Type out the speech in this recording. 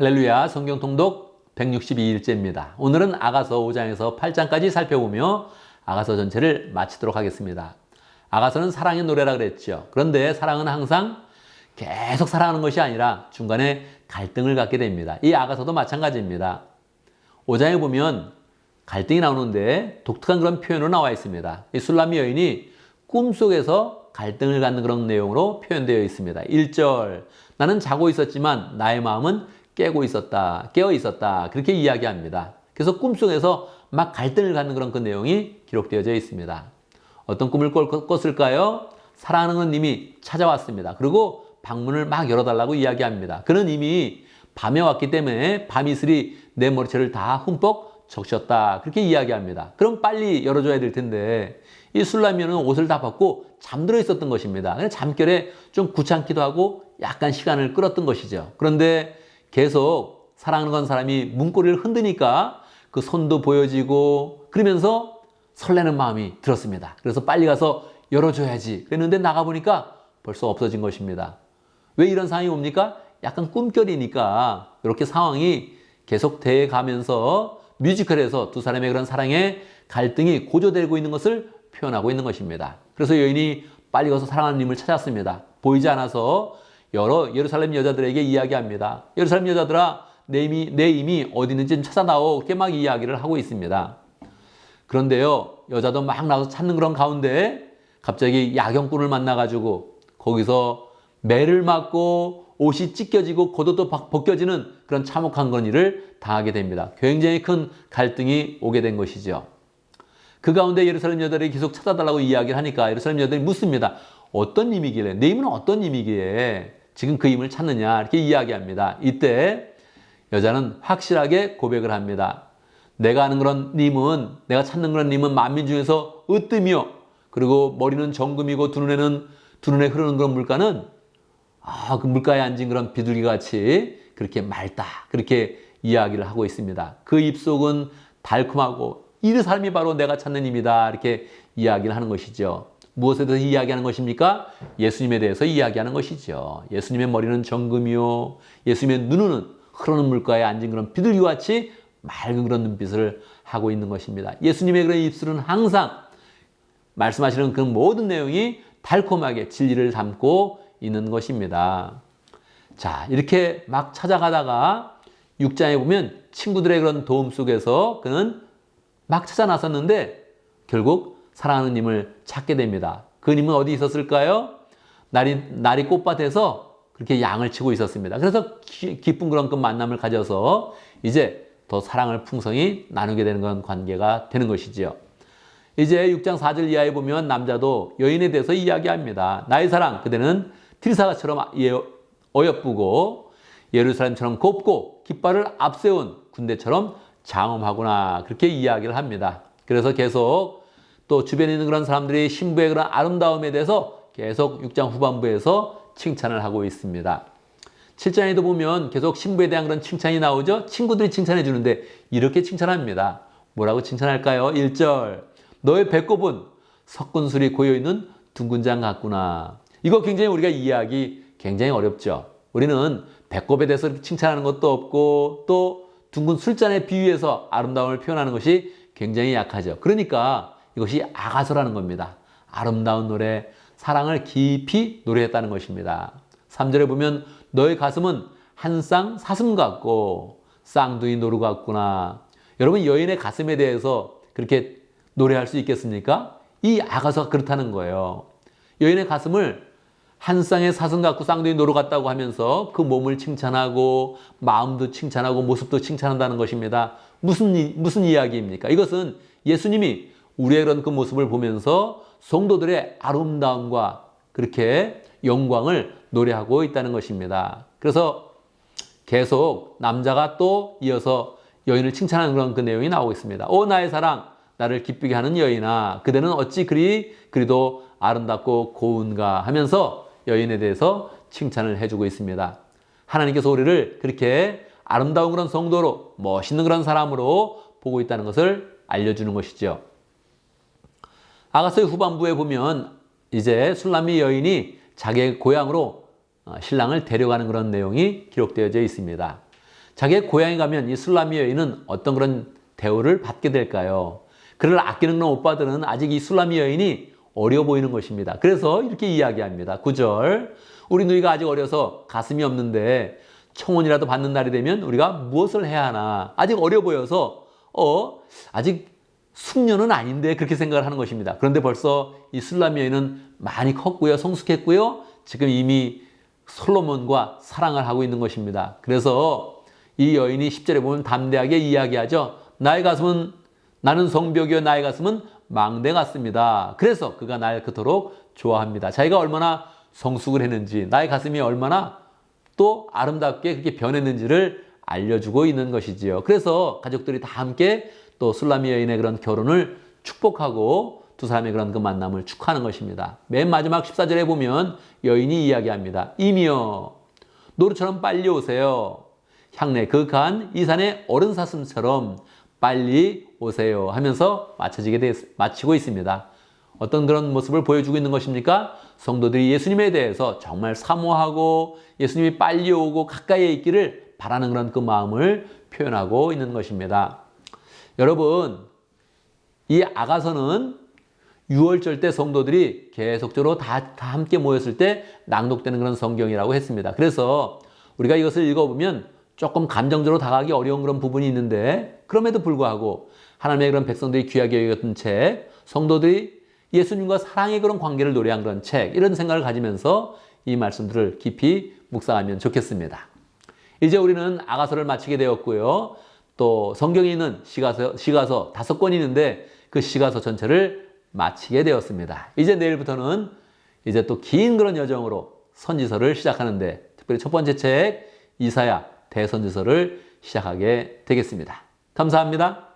할렐루야, 성경 통독 162일째입니다. 오늘은 아가서 5장에서 8장까지 살펴보며 아가서 전체를 마치도록 하겠습니다. 아가서는 사랑의 노래라 그랬죠. 그런데 사랑은 항상 계속 사랑하는 것이 아니라 중간에 갈등을 갖게 됩니다. 이 아가서도 마찬가지입니다. 5장에 보면 갈등이 나오는데 독특한 그런 표현으로 나와 있습니다. 이 술람미 여인이 꿈속에서 갈등을 갖는 그런 내용으로 표현되어 있습니다. 1절, 나는 자고 있었지만 나의 마음은 깨어 있었다. 그렇게 이야기합니다. 그래서 꿈속에서 막 갈등을 갖는 그런 그 내용이 기록되어져 있습니다. 어떤 꿈을 꿨을까요? 사랑하는 님이 찾아왔습니다. 그리고 방문을 막 열어달라고 이야기합니다. 그는 이미 밤에 왔기 때문에 밤이슬이 내 머리채를 다 흠뻑 적셨다. 그렇게 이야기합니다. 그럼 빨리 열어줘야 될 텐데 이 술라미는 옷을 다 벗고 잠들어 있었던 것입니다. 잠결에 좀 귀찮기도 하고 약간 시간을 끌었던 것이죠. 그런데 계속 사랑하는 건 사람이 문고리를 흔드니까 그 손도 보여지고 그러면서 설레는 마음이 들었습니다. 그래서 빨리 가서 열어줘야지 그랬는데 나가보니까 벌써 없어진 것입니다. 왜 이런 상황이 옵니까? 약간 꿈결이니까 이렇게 상황이 계속 돼가면서 뮤지컬에서 두 사람의 그런 사랑의 갈등이 고조되고 있는 것을 표현하고 있는 것입니다. 그래서 여인이 빨리 가서 사랑하는 님을 찾았습니다. 보이지 않아서 여러 예루살렘 여자들에게 이야기합니다. 예루살렘 여자들아, 내 임이 어디 있는지 좀 찾아나오. 그렇게 막 이야기를 하고 있습니다. 그런데요, 여자도 막 나와서 찾는 그런 가운데 갑자기 야경꾼을 만나가지고 거기서 매를 맞고 옷이 찢겨지고 겉옷도 벗겨지는 그런 참혹한 그런 일을 당하게 됩니다. 굉장히 큰 갈등이 오게 된 것이죠. 그 가운데 예루살렘 여자들이 계속 찾아달라고 이야기를 하니까 예루살렘 여자들이 묻습니다. 어떤 님이길래, 내 임은 어떤 님이기에 지금 그 임을 찾느냐 이렇게 이야기합니다. 이때 여자는 확실하게 고백을 합니다. 내가 아는 그런 님은, 내가 찾는 그런 님은 만민 중에서 으뜸이요. 그리고 머리는 정금이고 두 눈에 흐르는 그런 물가는 그 물가에 앉은 그런 비둘기 같이 그렇게 맑다. 그렇게 이야기를 하고 있습니다. 그 입속은 달콤하고 이 사람이 바로 내가 찾는 님이다. 이렇게 이야기를 하는 것이죠. 무엇에 대해서 이야기하는 것입니까? 예수님에 대해서 이야기하는 것이죠. 예수님의 머리는 정금이요. 예수님의 눈은 흐르는 물가에 앉은 그런 비둘기같이 맑은 그런 눈빛을 하고 있는 것입니다. 예수님의 그런 입술은 항상 말씀하시는 그 모든 내용이 달콤하게 진리를 담고 있는 것입니다. 자, 이렇게 막 찾아가다가 6장에 보면 친구들의 그런 도움 속에서 그는 막 찾아 나섰는데 결국 사랑하는 님을 찾게 됩니다. 그 님은 어디 있었을까요? 날이 꽃밭에서 그렇게 양을 치고 있었습니다. 그래서 기쁜 그런 그 만남을 가져서 이제 더 사랑을 풍성히 나누게 되는 그런 관계가 되는 것이지요. 이제 6장 4절 이하에 보면 남자도 여인에 대해서 이야기합니다. 나의 사랑, 그대는 티르사가처럼 어여쁘고 예루살렘처럼 곱고 깃발을 앞세운 군대처럼 장엄하구나. 그렇게 이야기를 합니다. 그래서 계속 또 주변에 있는 그런 사람들이 신부의 그런 아름다움에 대해서 계속 6장 후반부에서 칭찬을 하고 있습니다. 7장에도 보면 계속 신부에 대한 그런 칭찬이 나오죠. 친구들이 칭찬해 주는데 이렇게 칭찬합니다. 뭐라고 칭찬할까요? 1절, 너의 배꼽은 석군술이 고여있는 둥근장 같구나. 이거 굉장히 우리가 이해하기 굉장히 어렵죠. 우리는 배꼽에 대해서 칭찬하는 것도 없고 또 둥근 술잔에 비유해서 아름다움을 표현하는 것이 굉장히 약하죠. 그러니까 이것이 아가서라는 겁니다. 아름다운 노래, 사랑을 깊이 노래했다는 것입니다. 3절에 보면 너의 가슴은 한 쌍 사슴 같고 쌍둥이 노루 같구나. 여러분 여인의 가슴에 대해서 그렇게 노래할 수 있겠습니까? 이 아가서가 그렇다는 거예요. 여인의 가슴을 한 쌍의 사슴 같고 쌍둥이 노루 같다고 하면서 그 몸을 칭찬하고 마음도 칭찬하고 모습도 칭찬한다는 것입니다. 무슨 이야기입니까? 이것은 예수님이 우리의 그런 그 모습을 보면서 성도들의 아름다움과 그렇게 영광을 노래하고 있다는 것입니다. 그래서 계속 남자가 또 이어서 여인을 칭찬하는 그런 그 내용이 나오고 있습니다. 오 나의 사랑, 나를 기쁘게 하는 여인아, 그대는 어찌 그리도 아름답고 고운가 하면서 여인에 대해서 칭찬을 해주고 있습니다. 하나님께서 우리를 그렇게 아름다운 그런 성도로 멋있는 그런 사람으로 보고 있다는 것을 알려주는 것이죠. 아가서의 후반부에 보면 이제 술람미 여인이 자기의 고향으로 신랑을 데려가는 그런 내용이 기록되어져 있습니다. 자기의 고향에 가면 이 술라미 여인은 어떤 그런 대우를 받게 될까요? 그를 아끼는 그런 오빠들은 아직 이 술라미 여인이 어려 보이는 것입니다. 그래서 이렇게 이야기합니다. 9절. 우리 누이가 아직 어려서 가슴이 없는데 청혼이라도 받는 날이 되면 우리가 무엇을 해야 하나? 아직 어려 보여서 아직 숙녀는 아닌데 그렇게 생각을 하는 것입니다. 그런데 벌써 이 술라미 여인은 많이 컸고요. 성숙했고요. 지금 이미 솔로몬과 사랑을 하고 있는 것입니다. 그래서 이 여인이 10절에 보면 담대하게 이야기하죠. 나는 성벽이요 나의 가슴은 망대 같습니다. 그래서 그가 날 그토록 좋아합니다. 자기가 얼마나 성숙을 했는지, 나의 가슴이 얼마나 또 아름답게 그렇게 변했는지를 알려주고 있는 것이지요. 그래서 가족들이 다 함께 또 술라미 여인의 그런 결혼을 축복하고 두 사람의 그런 그 만남을 축하하는 것입니다. 맨 마지막 14절에 보면 여인이 이야기합니다. 이미여 노루처럼 빨리 오세요. 향내 그간 이 산의 어른 사슴처럼 빨리 오세요 하면서 마치고 있습니다. 어떤 그런 모습을 보여주고 있는 것입니까? 성도들이 예수님에 대해서 정말 사모하고 예수님이 빨리 오고 가까이에 있기를 바라는 그런 그 마음을 표현하고 있는 것입니다. 여러분, 이 아가서는 6월절 때 성도들이 계속적으로 다 함께 모였을 때 낭독되는 그런 성경이라고 했습니다. 그래서 우리가 이것을 읽어보면 조금 감정적으로 다가가기 어려운 그런 부분이 있는데 그럼에도 불구하고 하나님의 그런 백성들이 귀하게 여겼던 책, 성도들이 예수님과 사랑의 그런 관계를 노래한 그런 책, 이런 생각을 가지면서 이 말씀들을 깊이 묵상하면 좋겠습니다. 이제 우리는 아가서를 마치게 되었고요. 또 성경에 있는 시가서 5권이 있는데 그 시가서 전체를 마치게 되었습니다. 이제 내일부터는 이제 또 긴 그런 여정으로 선지서를 시작하는데 특별히 첫 번째 책 이사야 대선지서를 시작하게 되겠습니다. 감사합니다.